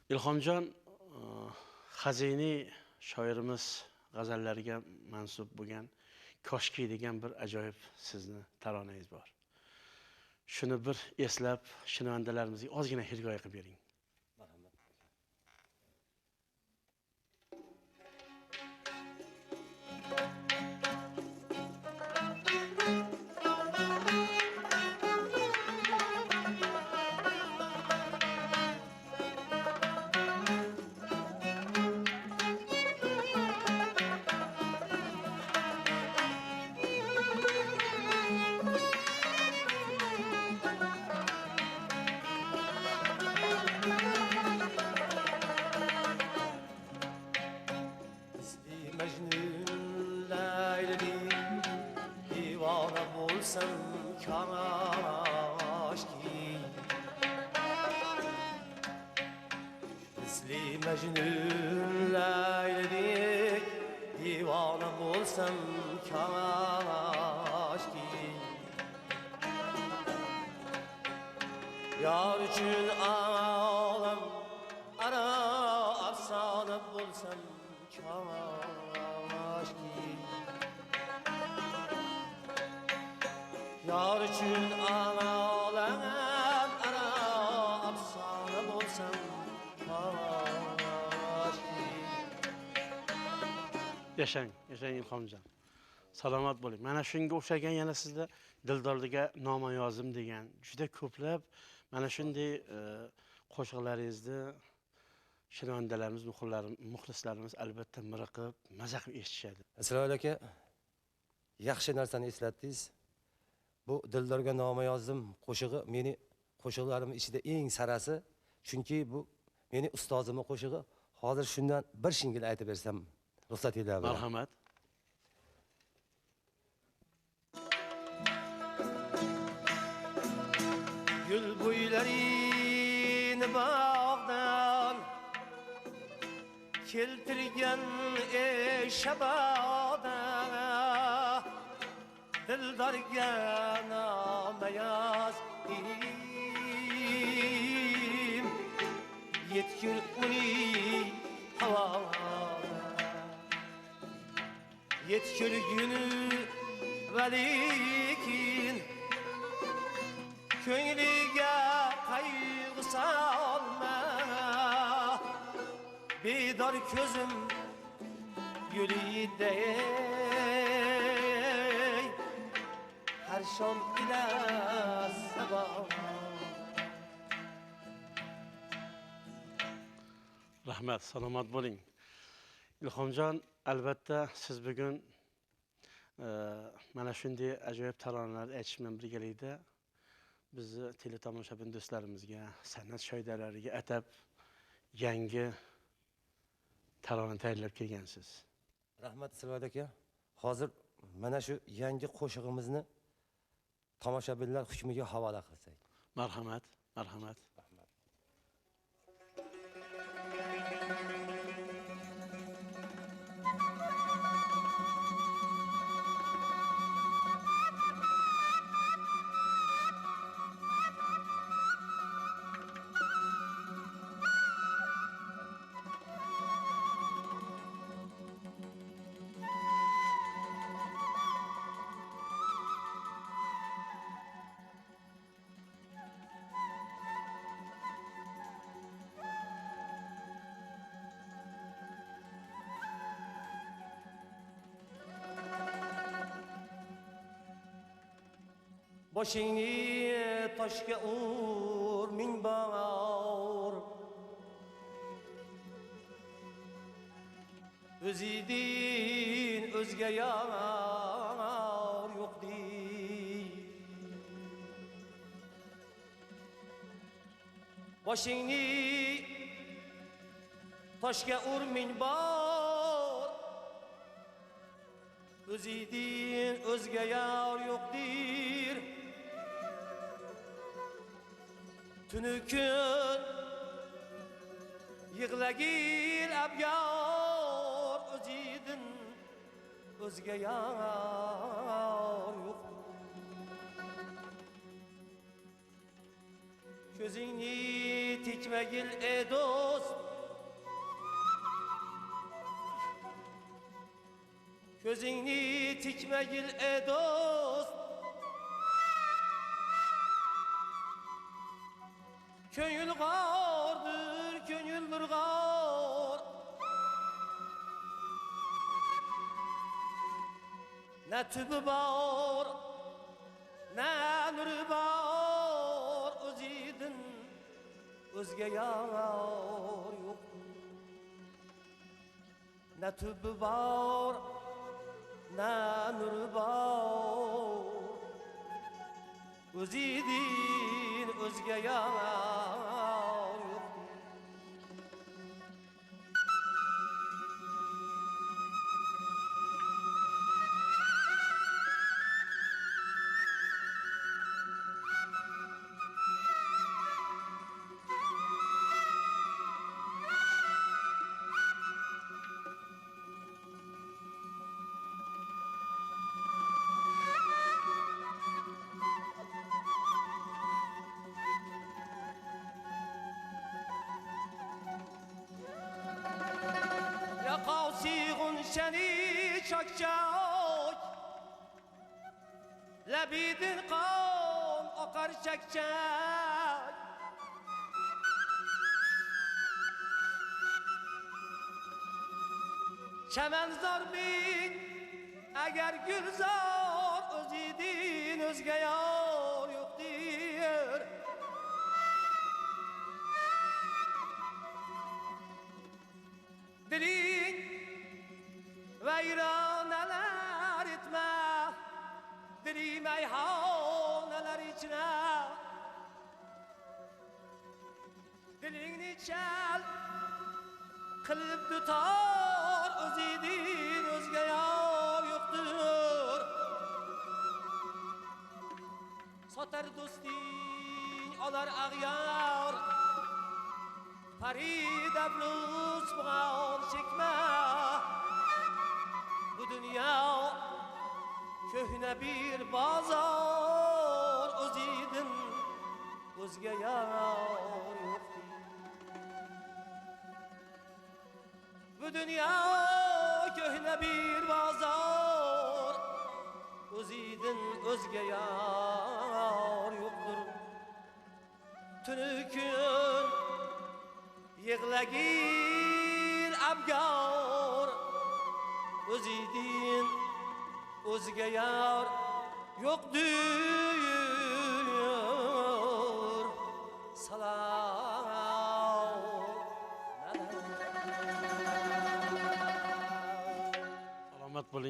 Ilhomjon Xaziniy shoirimiz g'azallariga mansub bo'lgan Koshki degan bir ajoyib sizni taronangiz bor. Shuni bir eslab, shinavandalarimizga ozgina hikoya qilib bering. Mecnun Leyli'dik divane bulsam kaşki Yar için ağlam ara afsane bulsam kaşki Yar için ağlam ara afsane bulsam Yaşang Ilhomjon. Salomat bo'ling. Mana shunga o'xshagan yana sizda Dildorga noma yozim degan juda ko'plab mana shunday qo'shiqlaringizni shinavandlarimiz, muxlislarimiz albatta miriqib, maza qilib eshitishadi. Asror aka, yaxshi narsani eslatdingiz. Bu Dildorga noma yozdim qo'shig'i meni qo'shiqlarim ichida eng sarasi, chunki bu meni ustozimning qo'shig'i. Hozir shundan bir shingil aytib bersam, ruxsat eting. Marhamat. Gül bo'ylarini bog'dan keltirgan shaboda Dildorga noma yozdim yetkir uni havoda yetkir günü velikin Köynüge kaygı salma Bidar közüm yülüydey Her şam ile sabah Rahmat, salomat bo'ling. Ilhomjon, albatta siz bugun mana shunday ajoyib taronalarni aytish bilan birgalikda bizni teletomoshabin do'stlarimizga, san'at shoirlariga atab yangi tarona tayyorlab kelgansiz. Rahmat Silvat aka. Hozir mana shu yangi qo'shig'imizni tomoshabinlar hukmiga havola qilsak. Marhamat, marhamat. Başını taşga ur min bağır Özidin özge yar yok değil Başını taşga ur min bağır Özidin özge yar yok değil Tünükün yığlagil abyar özidin özge yar yok Közünü tikmegil dost Gözünü tikmegil dost. Köngül gardır, köngüldür gar. Ne tübü var, ne nürü var. Özüydün, özge yar yok. Ne tübü var, ne nürü var. Özüydün, özge yar yok. Yakasiğun seni çakacak, lebidin kan akar çekecek. Çemen zar bin, eğer gülzar, özüydün özge yar yok diyor. Dilin veyraneler etme, dili meyhaneler içine. Dilini çel, kılıp tutar, özüydün özge yar yoktur. Satar dostin, alar ağyar. Farid Abruz buğan çekme. Bu dünya köhne bir bazar. Özüydün özge yar yoktu. Bu dünya köhne bir bazar. Özüydün özge yar yoktur. Tünükün yığlagir abgar. Özüydün özge yar yoktur. Salam. Salomat bo'ling.